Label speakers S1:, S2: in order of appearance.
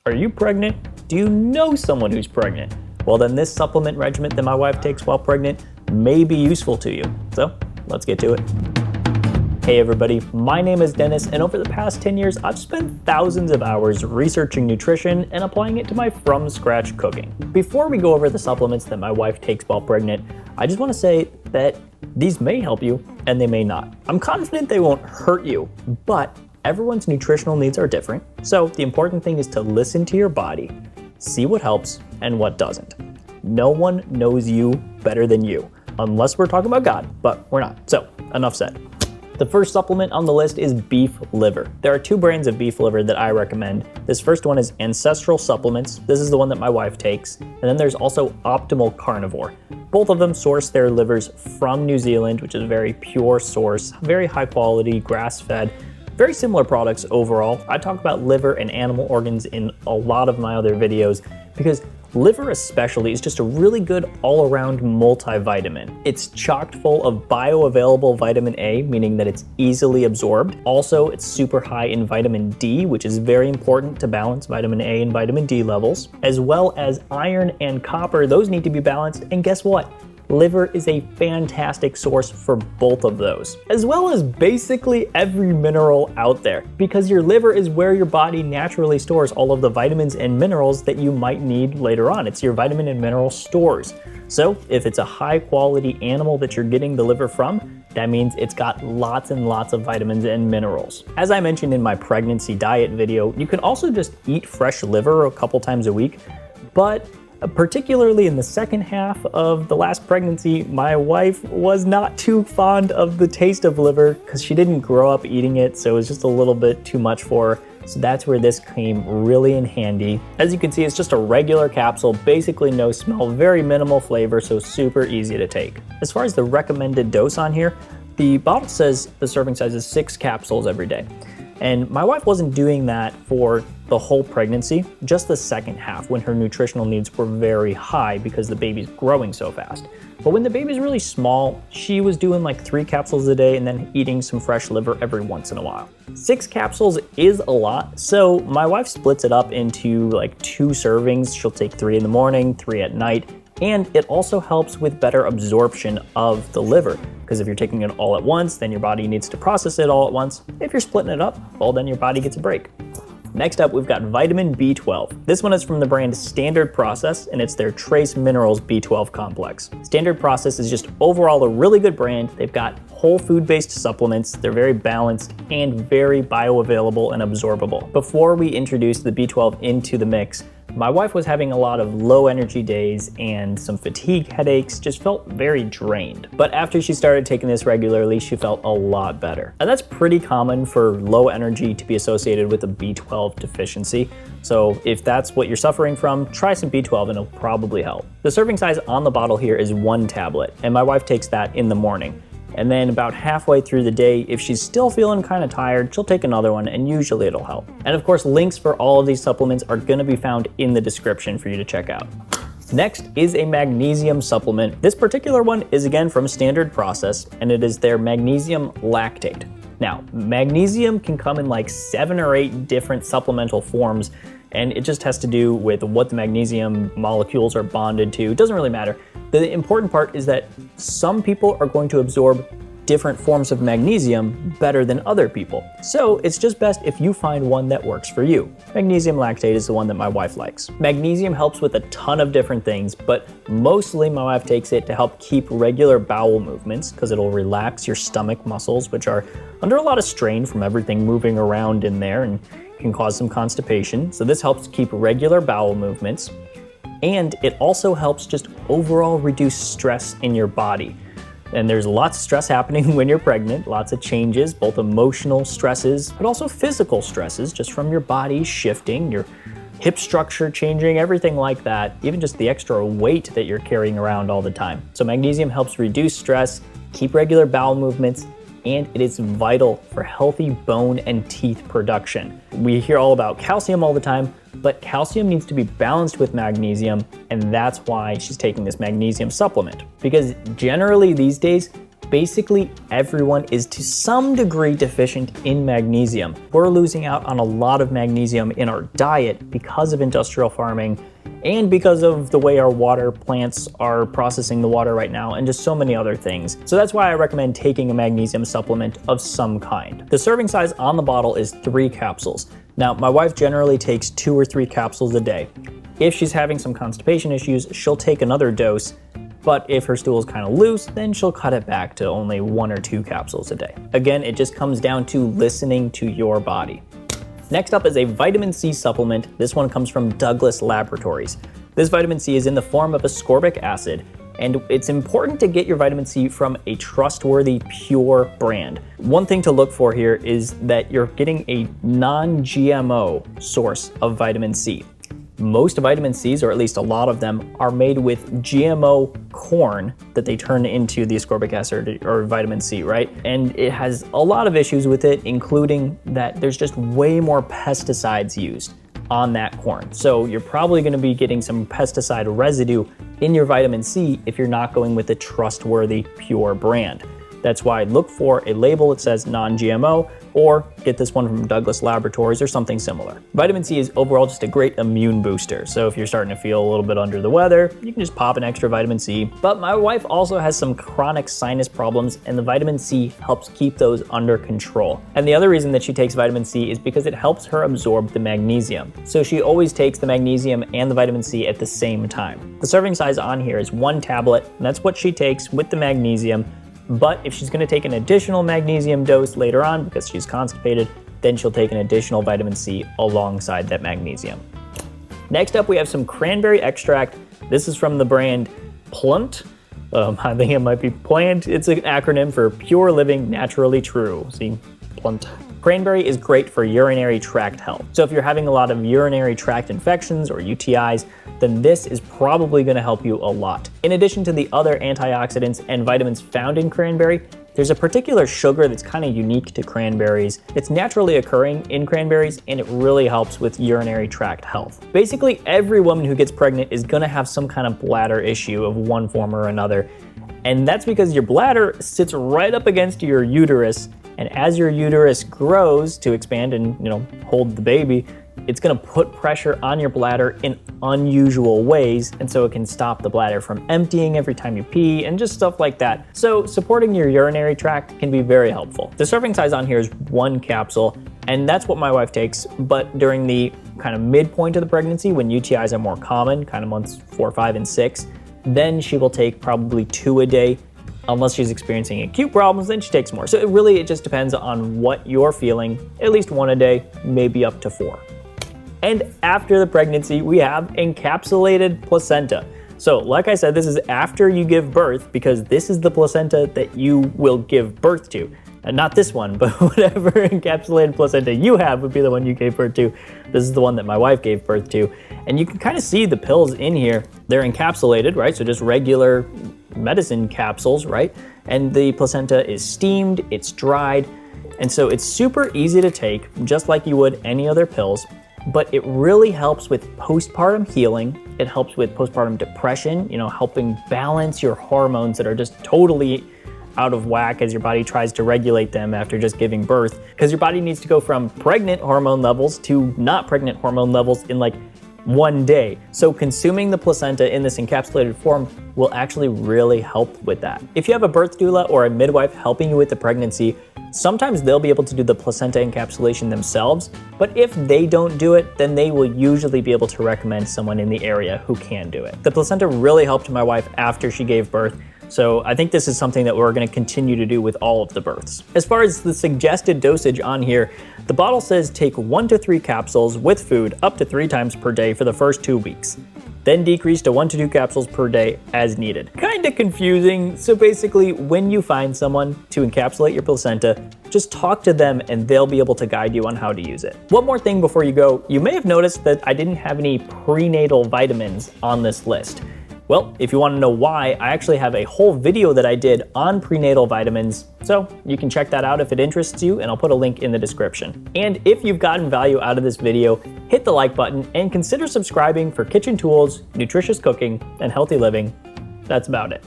S1: Are you pregnant? Do you know someone who's pregnant? Well, then this supplement regimen that my wife takes while pregnant may be useful to you. So let's get to it. Hey everybody, my name is Dennis, and over the past 10 years, I've spent thousands of hours researching nutrition and applying it to my from-scratch cooking. Before we go over the supplements that my wife takes while pregnant, I just want to say that these may help you and they may not. I'm confident they won't hurt you, but everyone's nutritional needs are different. So the important thing is to listen to your body, see what helps and what doesn't. No one knows you better than you, unless we're talking about God, but we're not. So enough said. The first supplement on the list is beef liver. There are two brands of beef liver that I recommend. This first one is Ancestral Supplements. This is the one that my wife takes. And then there's also Optimal Carnivore. Both of them source their livers from New Zealand, which is a very pure source, very high quality, grass-fed, very similar products overall. I talk about liver and animal organs in a lot of my other videos because liver especially is just a really good all-around multivitamin. It's chocked full of bioavailable vitamin A, meaning that it's easily absorbed. Also, it's super high in vitamin D, which is very important to balance vitamin A and vitamin D levels, as well as iron and copper. Those need to be balanced, and guess what? Liver is a fantastic source for both of those, as well as basically every mineral out there, because your liver is where your body naturally stores all of the vitamins and minerals that you might need later on. It's your vitamin and mineral stores. So if it's a high quality animal that you're getting the liver from, that means it's got lots and lots of vitamins and minerals. As I mentioned in my pregnancy diet video, you can also just eat fresh liver a couple times a week, but particularly in the second half of the last pregnancy, my wife was not too fond of the taste of liver because she didn't grow up eating it, so it was just a little bit too much for her. So that's where this came really in handy. As you can see, it's just a regular capsule, basically no smell, very minimal flavor, so super easy to take. As far as the recommended dose on here, the bottle says the serving size is 6 capsules every day. And my wife wasn't doing that for the whole pregnancy, just the second half when her nutritional needs were very high because the baby's growing so fast. But when the baby's really small, she was doing like 3 capsules a day and then eating some fresh liver every once in a while. 6 capsules is a lot, so my wife splits it up into like 2 servings. She'll take 3 in the morning, 3 at night, and it also helps with better absorption of the liver. Because if you're taking it all at once, then your body needs to process it all at once. If you're splitting it up, well, then your body gets a break. Next up, we've got vitamin B12. This one is from the brand Standard Process, and it's their Trace Minerals B12 complex. Standard Process is just overall a really good brand. They've got whole food-based supplements. They're very balanced and very bioavailable and absorbable. Before we introduced the B12 into the mix, my wife was having a lot of low energy days and some fatigue headaches, just felt very drained. But after she started taking this regularly, she felt a lot better. And that's pretty common for low energy to be associated with a B12 deficiency. So if that's what you're suffering from, try some B12 and it'll probably help. The serving size on the bottle here is 1 tablet, and my wife takes that in the morning. And then about halfway through the day, if she's still feeling kind of tired, she'll take another one and usually it'll help. And of course, links for all of these supplements are gonna be found in the description for you to check out. Next is a magnesium supplement. This particular one is again from Standard Process, and it is their Magnesium Lactate. Now, magnesium can come in like 7 or 8 different supplemental forms, and it just has to do with what the magnesium molecules are bonded to. It doesn't really matter. The important part is that some people are going to absorb different forms of magnesium better than other people. So it's just best if you find one that works for you. Magnesium lactate is the one that my wife likes. Magnesium helps with a ton of different things, but mostly my wife takes it to help keep regular bowel movements because it'll relax your stomach muscles, which are under a lot of strain from everything moving around in there and can cause some constipation. So this helps keep regular bowel movements. And it also helps just overall reduce stress in your body. And there's lots of stress happening when you're pregnant, lots of changes, both emotional stresses, but also physical stresses, just from your body shifting, your hip structure changing, everything like that, even just the extra weight that you're carrying around all the time. So magnesium helps reduce stress, keep regular bowel movements, and it is vital for healthy bone and teeth production. We hear all about calcium all the time, but calcium needs to be balanced with magnesium, and that's why she's taking this magnesium supplement. Because generally these days, Basically, everyone is to some degree deficient in magnesium. We're losing out on a lot of magnesium in our diet because of industrial farming and because of the way our water plants are processing the water right now, and just so many other things. So that's why I recommend taking a magnesium supplement of some kind. The serving size on the bottle is 3 capsules. Now, my wife generally takes 2 or 3 capsules a day. If she's having some constipation issues, she'll take another dose, but if her stool is kind of loose, then she'll cut it back to only 1 or 2 capsules a day. Again, it just comes down to listening to your body. Next up is a vitamin C supplement. This one comes from Douglas Laboratories. This vitamin C is in the form of ascorbic acid, and it's important to get your vitamin C from a trustworthy, pure brand. One thing to look for here is that you're getting a non-GMO source of vitamin C. Most vitamin Cs, or at least a lot of them, are made with GMO corn that they turn into the ascorbic acid or vitamin C, right? And it has a lot of issues with it, including that there's just way more pesticides used on that corn. So you're probably going to be getting some pesticide residue in your vitamin C if you're not going with a trustworthy, pure brand. That's why look for a label that says non-GMO, or get this one from Douglas Laboratories or something similar. Vitamin C is overall just a great immune booster. So if you're starting to feel a little bit under the weather, you can just pop an extra vitamin C. But my wife also has some chronic sinus problems, and the vitamin C helps keep those under control. And the other reason that she takes vitamin C is because it helps her absorb the magnesium. So she always takes the magnesium and the vitamin C at the same time. The serving size on here is 1 tablet, and that's what she takes with the magnesium. But if she's going to take an additional magnesium dose later on because she's constipated, then she'll take an additional vitamin C alongside that magnesium. Next up, we have some cranberry extract. This is from the brand Plunt. I think it might be Plant. It's an acronym for Pure Living Naturally True. See, Plunt. Cranberry is great for urinary tract health. So if you're having a lot of urinary tract infections or UTIs, then this is probably going to help you a lot. In addition to the other antioxidants and vitamins found in cranberry, there's a particular sugar that's kind of unique to cranberries. It's naturally occurring in cranberries, and it really helps with urinary tract health. Basically, every woman who gets pregnant is going to have some kind of bladder issue of one form or another. And that's because your bladder sits right up against your uterus, and as your uterus grows to expand and, hold the baby, it's going to put pressure on your bladder in unusual ways, and so it can stop the bladder from emptying every time you pee and just stuff like that. So supporting your urinary tract can be very helpful. The serving size on here is 1 capsule, and that's what my wife takes, but during the kind of midpoint of the pregnancy, when UTIs are more common, kind of months 4, 5, and 6, then she will take probably 2 a day. Unless she's experiencing acute problems, then she takes more. So it just depends on what you're feeling. At least 1 a day, maybe up to 4. And after the pregnancy, we have encapsulated placenta. So like I said, this is after you give birth, because this is the placenta that you will give birth to. And not this one, but whatever encapsulated placenta you have would be the one you gave birth to. This is the one that my wife gave birth to. And you can kind of see the pills in here. They're encapsulated, right? So just regular medicine capsules, right? And the placenta is steamed, it's dried. And so it's super easy to take, just like you would any other pills. But it really helps with postpartum healing. It helps with postpartum depression, helping balance your hormones that are just totally out of whack as your body tries to regulate them after just giving birth. Because your body needs to go from pregnant hormone levels to not pregnant hormone levels in like 1 day. So consuming the placenta in this encapsulated form will actually really help with that. If you have a birth doula or a midwife helping you with the pregnancy, sometimes they'll be able to do the placenta encapsulation themselves, but if they don't do it, then they will usually be able to recommend someone in the area who can do it. The placenta really helped my wife after she gave birth, so I think this is something that we're going to continue to do with all of the births. As far as the suggested dosage on here, the bottle says take 1 to 3 capsules with food up to 3 times per day for the first 2 weeks. Then decrease to 1 to 2 capsules per day as needed. Kinda confusing. So basically, when you find someone to encapsulate your placenta, just talk to them and they'll be able to guide you on how to use it. One more thing before you go, you may have noticed that I didn't have any prenatal vitamins on this list. Well, if you want to know why, I actually have a whole video that I did on prenatal vitamins, so you can check that out if it interests you, and I'll put a link in the description. And if you've gotten value out of this video, hit the like button and consider subscribing for kitchen tools, nutritious cooking, and healthy living. That's about it.